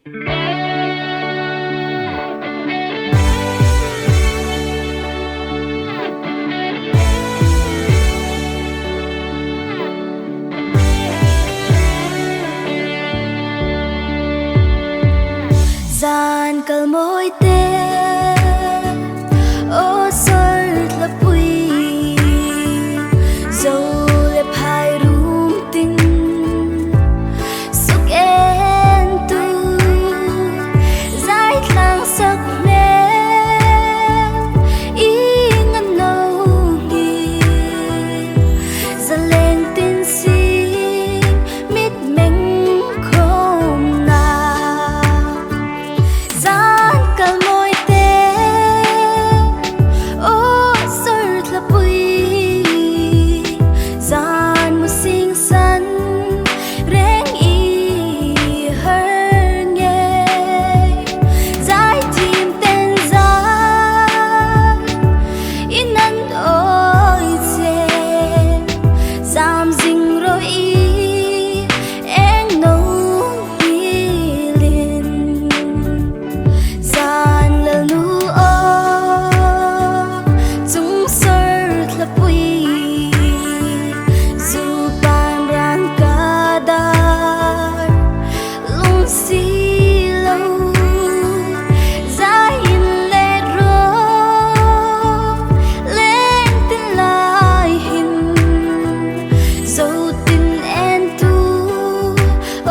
Gian cờ môi tê ô soi là bụi dầu lệp hai rung tinh sức en tu giải thang sắc nè ý ngân nâu kỳ giờ lên tin xin mít mình không nào gian cờ môi tê ô soi là bụi gian một xinh xắn rèn ý hơn nghe giải chim tên gian in ăn ôi chê giảm dinh rồi ý em nấu đi liền gian là nu ô chúng sơ là bụi dù bàn rang cả đời luôn xí lâu giá in lệ rô lên tin lại hình dấu tin en tu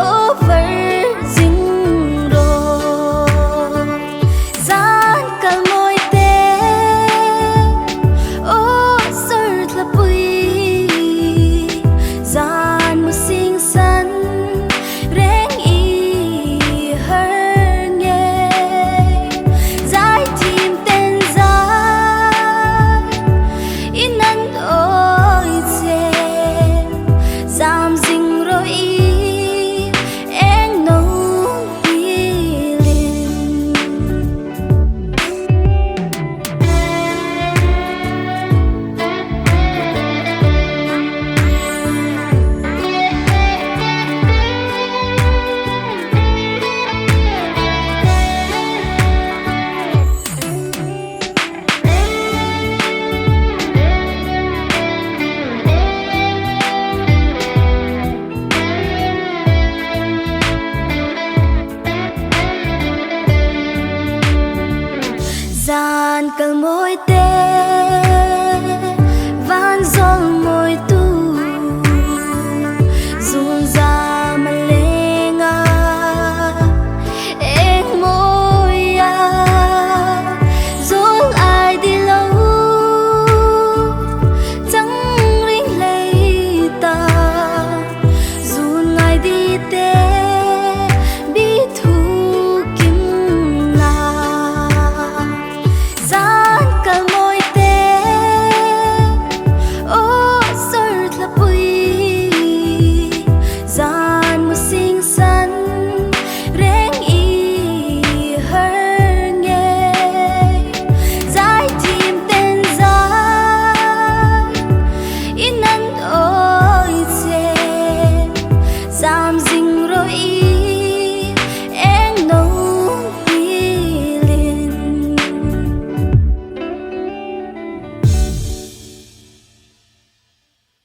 over dinh rồi gian cả môi tê ô sơ là bụi gian một xinh xắn rèn ý hơn nghe giải chim tên gian in ăn ôi chê giảm dinh rồi ý em nấu đi liền gian cờ môi tê